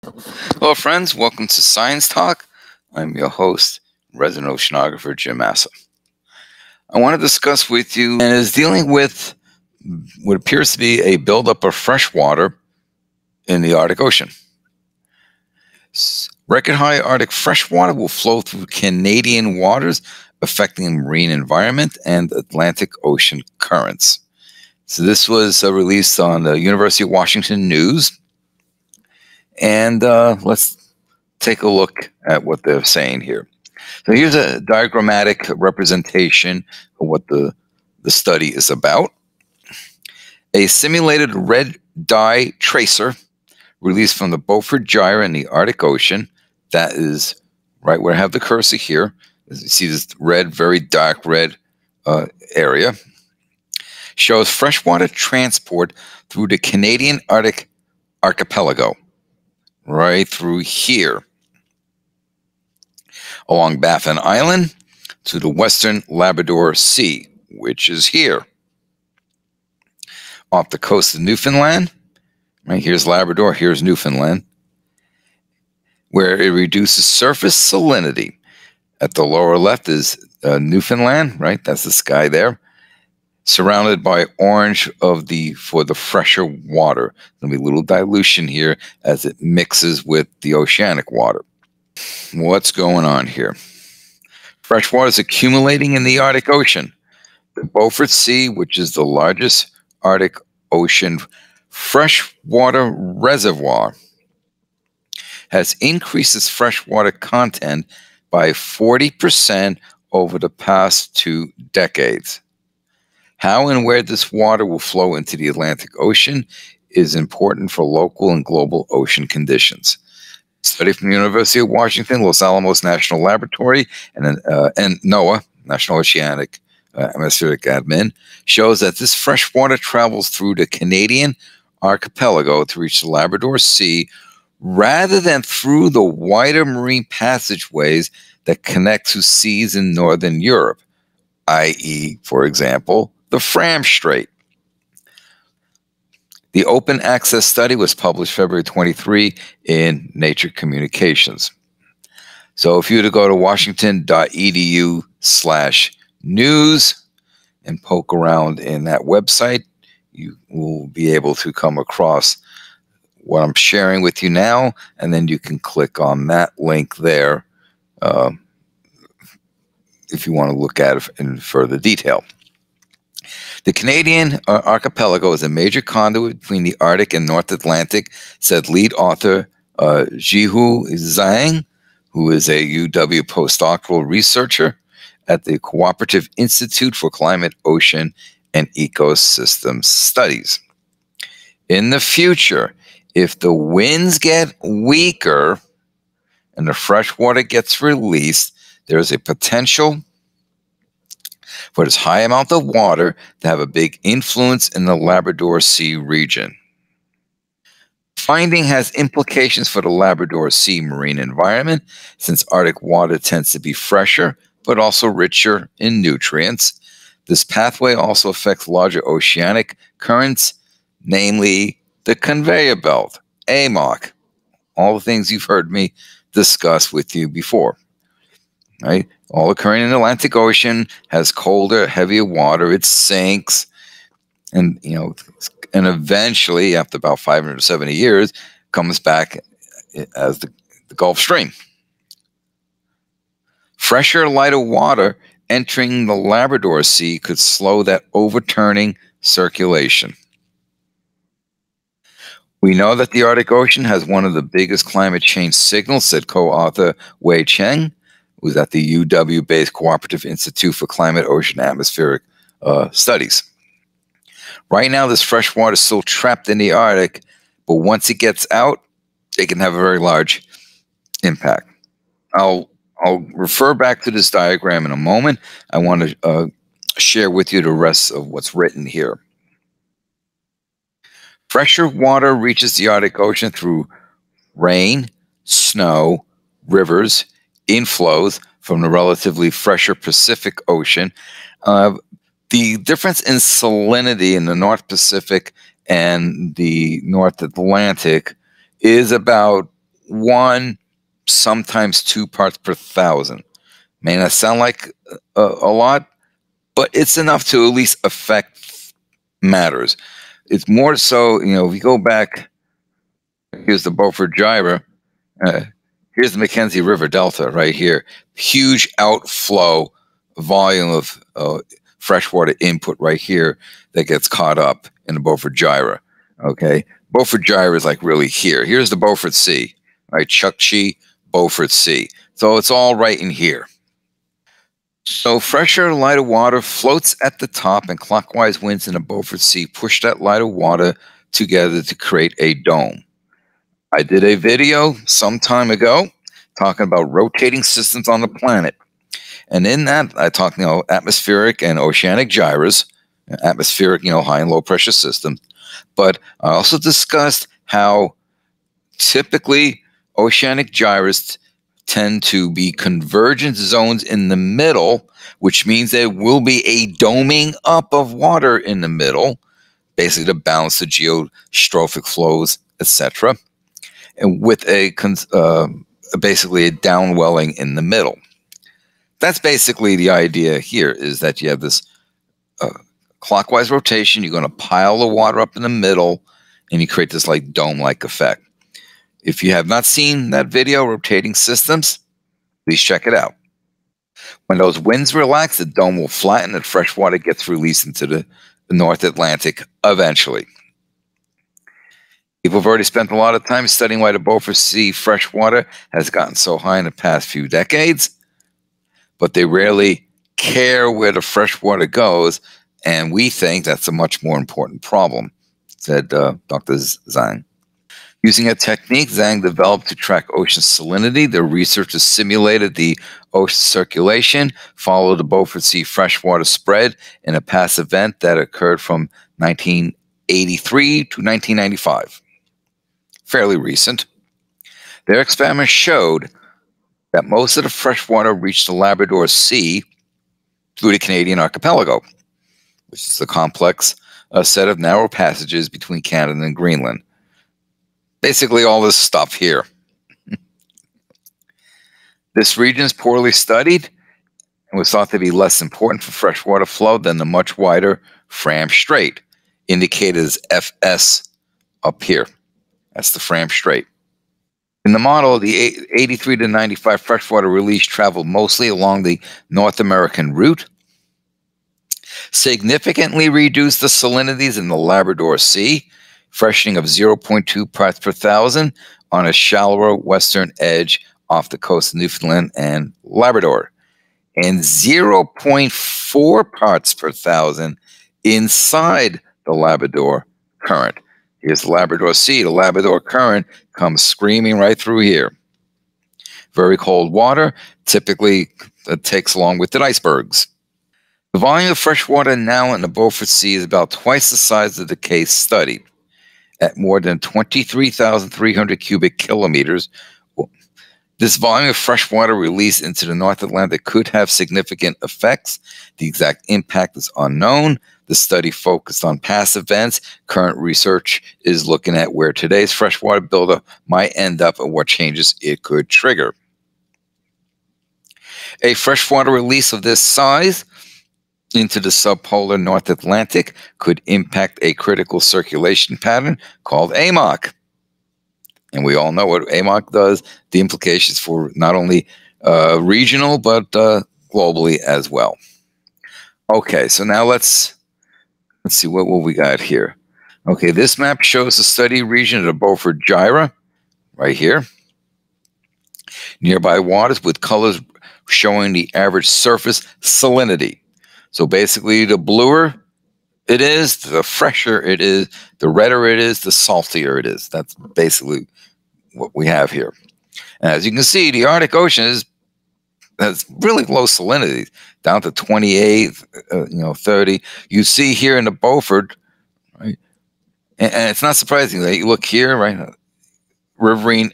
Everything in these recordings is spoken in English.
Hello, friends. Welcome to Science Talk. I'm your host, resident oceanographer Jim Massa. I want to discuss with you and is dealing with what appears to be a buildup of fresh water in the Arctic Ocean. Record high Arctic freshwater will flow through Canadian waters, affecting the marine environment and Atlantic Ocean currents. So this was released on the University of Washington News. And let's take a look at what they're saying here. So here's a diagrammatic representation of what the study is about. A simulated red dye tracer released from the Beaufort Gyre in the Arctic Ocean, that is right where I have the cursor here. As you see this red, very dark red area, shows freshwater transport through the Canadian Arctic archipelago, right through here, along Baffin Island to the western Labrador Sea, which is here. Off the coast of Newfoundland, right here's Labrador, here's Newfoundland, where it reduces surface salinity. At the lower left is Newfoundland, right? That's the sky there, surrounded by orange for the fresher water. There'll be a little dilution here as it mixes with the oceanic water. What's going on here? Fresh water is accumulating in the Arctic Ocean. The Beaufort Sea, which is the largest Arctic Ocean freshwater reservoir, has increased its freshwater content by 40% over the past 2 decades. How and where this water will flow into the Atlantic Ocean is important for local and global ocean conditions. Study from the University of Washington, Los Alamos National Laboratory, and NOAA, National Oceanic Atmospheric Admin, shows that this fresh water travels through the Canadian archipelago to reach the Labrador Sea rather than through the wider marine passageways that connect to seas in northern Europe, i.e., for example, the Fram Strait. The open access study was published February 23 in Nature Communications. So if you were to go to washington.edu/news and poke around in that website, you will be able to come across what I'm sharing with you now, and then you can click on that link there if you want to look at it in further detail. The Canadian archipelago is a major conduit between the Arctic and North Atlantic, said lead author Jihu Zhang, who is a UW postdoctoral researcher at the Cooperative Institute for Climate, Ocean, and Ecosystem Studies. In the future, if the winds get weaker and the fresh water gets released, there is a potential for this high amount of water to have a big influence in the Labrador Sea region. Finding has implications for the Labrador Sea marine environment, since Arctic water tends to be fresher, but also richer in nutrients. This pathway also affects larger oceanic currents, namely the conveyor belt, AMOC, all the things you've heard me discuss with you before. Right? All occurring in the Atlantic Ocean, has colder, heavier water, it sinks, and eventually, after about 570 years, comes back as the Gulf Stream. Fresher, lighter water entering the Labrador Sea could slow that overturning circulation. We know that the Arctic Ocean has one of the biggest climate change signals, said co-author Wei Cheng, who's at the UW-based Cooperative Institute for Climate, Ocean, and Atmospheric Studies. Right now, this fresh water is still trapped in the Arctic, but once it gets out, it can have a very large impact. I'll refer back to this diagram in a moment. I want to share with you the rest of what's written here. Fresher water reaches the Arctic Ocean through rain, snow, rivers, inflows from the relatively fresher Pacific Ocean. The difference in salinity in the North Pacific and the North Atlantic is about 1, sometimes 2 parts per thousand. May not sound like a lot, but it's enough to at least affect matters. It's more so, if you go back, here's the Beaufort Gyre, uh, here's the Mackenzie River Delta right here. Huge outflow volume of freshwater input right here that gets caught up in the Beaufort Gyre. Okay, Beaufort Gyre is like really here. Here's the Beaufort Sea, right? Chukchi, Beaufort Sea. So it's all right in here. So fresher, lighter water floats at the top, and clockwise winds in the Beaufort Sea push that lighter water together to create a dome. I did a video some time ago talking about rotating systems on the planet. And in that, I talked, atmospheric and oceanic gyres, atmospheric, high and low pressure systems. But I also discussed how typically oceanic gyres tend to be convergence zones in the middle, which means there will be a doming up of water in the middle, basically to balance the geostrophic flows, etc., and with basically a downwelling in the middle. That's basically the idea here, is that you have this clockwise rotation. You're going to pile the water up in the middle, and you create this like dome-like effect. If you have not seen that video, Rotating Systems, please check it out. When those winds relax, the dome will flatten and fresh water gets released into the North Atlantic eventually. People have already spent a lot of time studying why the Beaufort Sea freshwater has gotten so high in the past few decades, but they rarely care where the fresh water goes, and we think that's a much more important problem, said Dr. Zhang. Using a technique Zhang developed to track ocean salinity, the researchers simulated the ocean circulation, followed the Beaufort Sea freshwater spread in a past event that occurred from 1983 to 1995. Fairly recent. Their experiment showed that most of the freshwater reached the Labrador Sea through the Canadian archipelago, which is a complex set of narrow passages between Canada and Greenland. Basically all this stuff here. This region is poorly studied and was thought to be less important for freshwater flow than the much wider Fram Strait, indicated as FS up here. That's the Fram Strait. In the model, the 83 to 95 freshwater release traveled mostly along the North American route, significantly reduced the salinities in the Labrador Sea, freshening of 0.2 parts per thousand on a shallower western edge off the coast of Newfoundland and Labrador, and 0.4 parts per thousand inside the Labrador current. Here's the Labrador Sea. The Labrador current comes screaming right through here. Very cold water, typically takes along with it icebergs. The volume of fresh water now in the Beaufort Sea is about twice the size of the case studied, at more than 23,300 cubic kilometers. This volume of fresh water released into the North Atlantic could have significant effects. The exact impact is unknown. The study focused on past events. Current research is looking at where today's freshwater buildup might end up and what changes it could trigger. A freshwater release of this size into the subpolar North Atlantic could impact a critical circulation pattern called AMOC. And we all know what AMOC does, the implications for not only regional, but globally as well. Okay, so now let's see what we got here. Okay, this map shows the study region of the Beaufort Gyre, right here. Nearby waters with colors showing the average surface salinity. So basically, the bluer it is, the fresher it is, the redder it is, the saltier it is. That's basically what we have here. And as you can see, the Arctic Ocean has really low salinity, down to 28, 30. You see here in the Beaufort, right? And it's not surprising that you look here, right? Riverine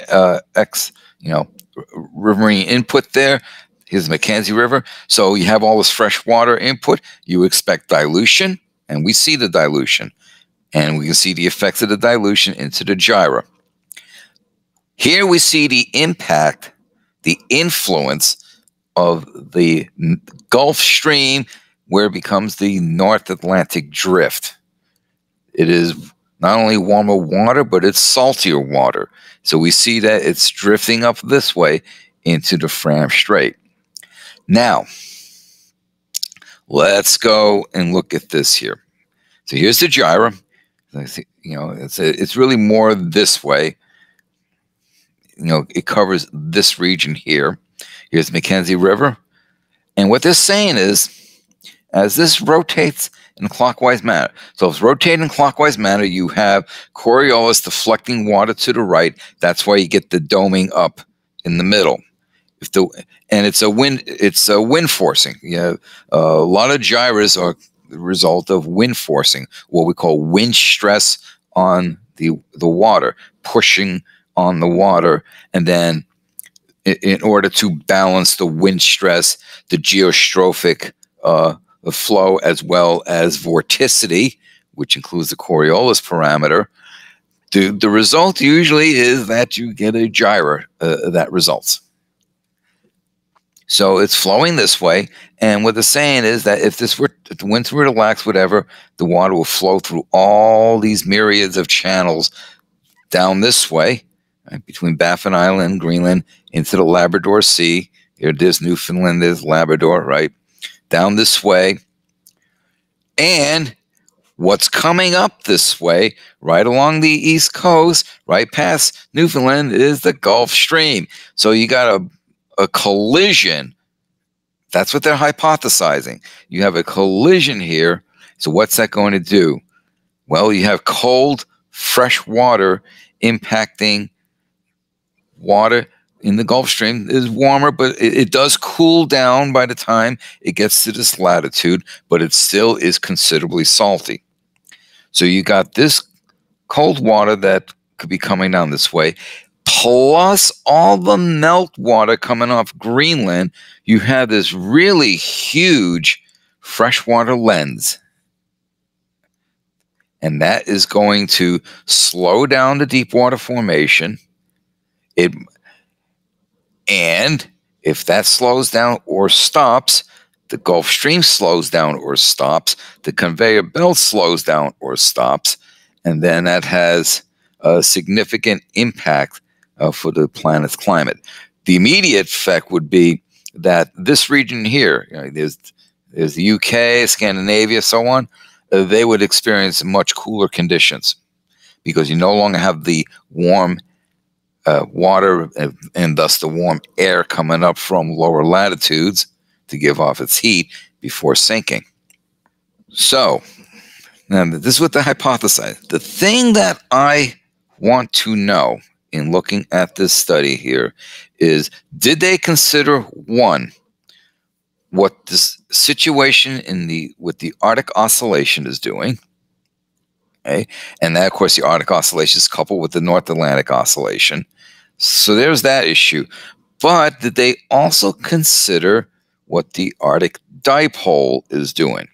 riverine input there. Here's the Mackenzie River. So you have all this fresh water input. You expect dilution, and we see the dilution. And we can see the effects of the dilution into the gyre. Here we see the impact, the influence of the Gulf Stream, where it becomes the North Atlantic Drift. It is not only warmer water, but it's saltier water. So we see that it's drifting up this way into the Fram Strait. Now, let's go and look at this here. So here's the gyre. You know, it's really more this way. You know, it covers this region here. Here's the Mackenzie River. And what they're saying is, as this rotates in a clockwise manner, so if it's rotating in a clockwise manner, you have Coriolis deflecting water to the right. That's why you get the doming up in the middle. And it's a wind forcing. You have, a lot of gyres are the result of wind forcing, what we call wind stress on the water, pushing on the water, and then in order to balance the wind stress, the geostrophic flow, as well as vorticity, which includes the Coriolis parameter, the result usually is that you get a gyre that results. So it's flowing this way, and what they're saying is that if the winds were to relax, whatever, the water will flow through all these myriads of channels down this way, right, between Baffin Island and Greenland, into the Labrador Sea. Here, there's Newfoundland, there's Labrador, right? Down this way. And what's coming up this way, right along the East Coast, right past Newfoundland, is the Gulf Stream. So you got a collision. That's what they're hypothesizing. You have a collision here. So what's that going to do? Well, you have cold, fresh water impacting water in the Gulf Stream. Is warmer, but it does cool down by the time it gets to this latitude, but it still is considerably salty. So you got this cold water that could be coming down this way, plus all the meltwater coming off Greenland. You have this really huge freshwater lens. And that is going to slow down the deep water formation. And if that slows down or stops, the Gulf Stream slows down or stops, the conveyor belt slows down or stops, and then that has a significant impact for the planet's climate. The immediate effect would be that this region here, you know, there's the UK, Scandinavia, so on, they would experience much cooler conditions because you no longer have the warm water and thus the warm air coming up from lower latitudes to give off its heat before sinking. So, now this is what they hypothesize. The thing that I want to know in looking at this study here is, did they consider, one, what this situation with the Arctic Oscillation is doing? Okay? And that, of course, the Arctic Oscillation is coupled with the North Atlantic Oscillation. So there's that issue. But did they also consider what the Arctic Dipole is doing?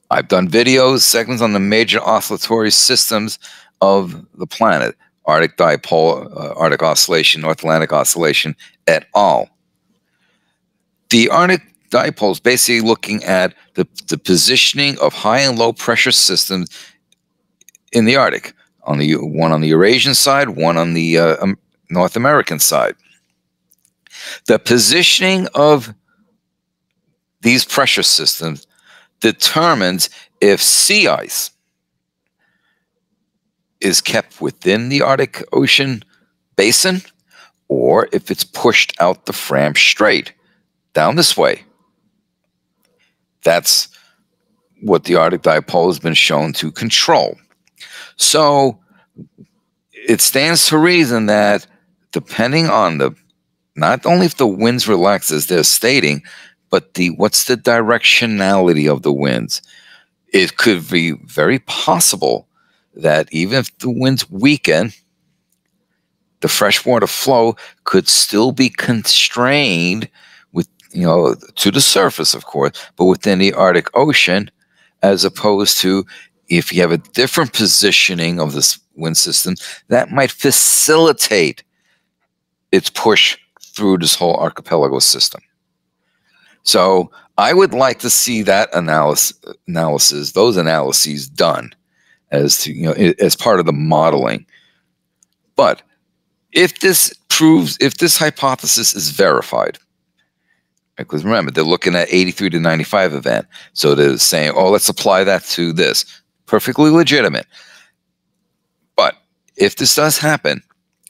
I've done videos, segments on the major oscillatory systems of the planet. Arctic Dipole, Arctic Oscillation, North Atlantic Oscillation, et al. The Arctic Dipole is basically looking at the positioning of high and low pressure systems in the Arctic. One on the Eurasian side, one on the North American side. The positioning of these pressure systems determines if sea ice is kept within the Arctic Ocean basin or if it's pushed out the Fram Strait down this way. That's what the Arctic Dipole has been shown to control. So it stands to reason that depending on not only if the winds relax as they're stating, but what's the directionality of the winds? It could be very possible that even if the winds weaken, the freshwater flow could still be constrained with, to the surface, of course, but within the Arctic Ocean, as opposed to if you have a different positioning of this wind system, that might facilitate its push through this whole archipelago system. So I would like to see that those analyses done as to, as part of the modeling. But if this hypothesis is verified, because remember, they're looking at 83 to 95 event, so they're saying, oh, let's apply that to this. Perfectly legitimate. But if this does happen,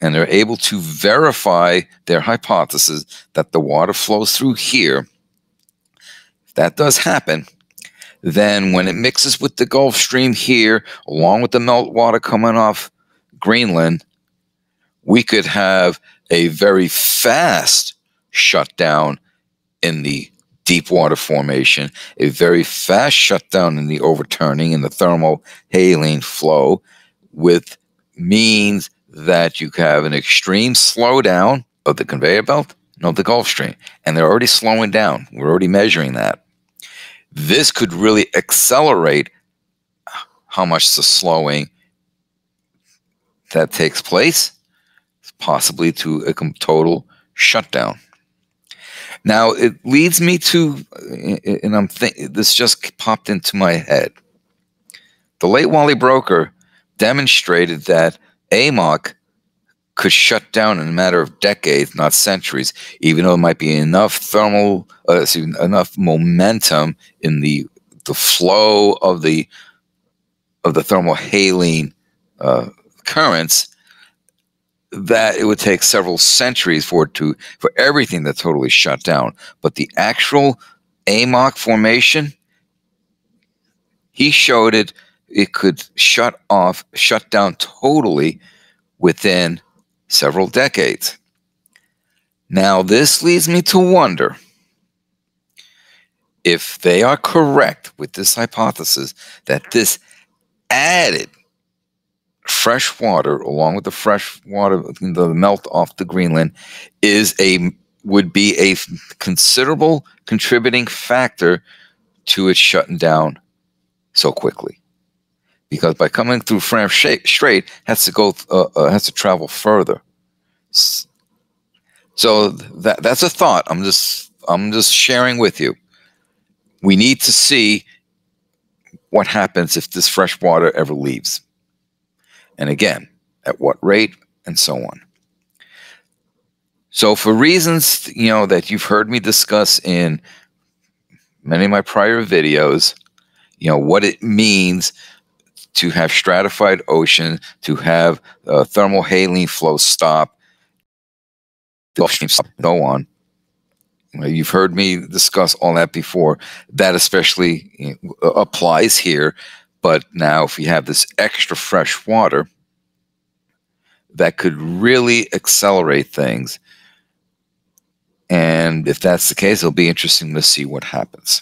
and they're able to verify their hypothesis that the water flows through here, if that does happen, then when it mixes with the Gulf Stream here, along with the meltwater coming off Greenland, we could have a very fast shutdown in the deep water formation, a very fast shutdown in the overturning and the thermal haline flow, with means that you have an extreme slowdown of the conveyor belt and of the Gulf Stream. And they're already slowing down. We're already measuring that. This could really accelerate how much the slowing that takes place, possibly to a total shutdown. Now, it leads me to, and this just popped into my head. The late Wally Broker demonstrated that AMOC could shut down in a matter of decades, not centuries, even though it might be enough enough momentum in the flow of the thermal haline currents, that it would take several centuries for everything to totally shut down. But the actual AMOC formation, he showed it could shut down totally within several decades. Now, this leads me to wonder if they are correct with this hypothesis that this added fresh water, along with the fresh water, the melt off the Greenland, would be a considerable contributing factor to it shutting down so quickly. Because by coming through Franz Strait, has to travel further. So that's a thought. I'm just sharing with you. We need to see what happens if this fresh water ever leaves. And again, at what rate, and so on. So for reasons, that you've heard me discuss in many of my prior videos, what it means to have stratified ocean, to have thermal haline flow stop, Gulf Stream stop, so on. You've heard me discuss all that before. That especially applies here. But now if you have this extra fresh water, that could really accelerate things. And if that's the case, it'll be interesting to see what happens.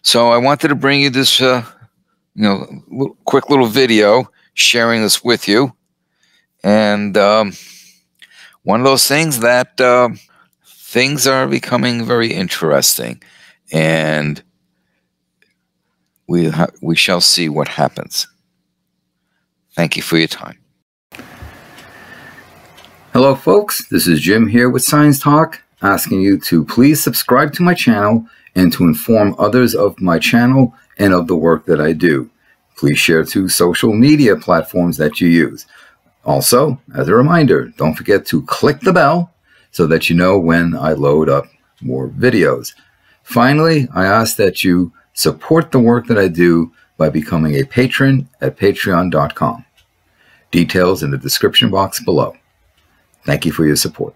So I wanted to bring you this quick little video sharing this with you. And one of those things that things are becoming very interesting. And we shall see what happens. Thank you for your time. Hello folks, this is Jim here with Science Talk, asking you to please subscribe to my channel and to inform others of my channel and of the work that I do. Please share to social media platforms that you use. Also, as a reminder, don't forget to click the bell so that you know when I load up more videos. Finally, I ask that you support the work that I do by becoming a patron at patreon.com. Details in the description box below. Thank you for your support.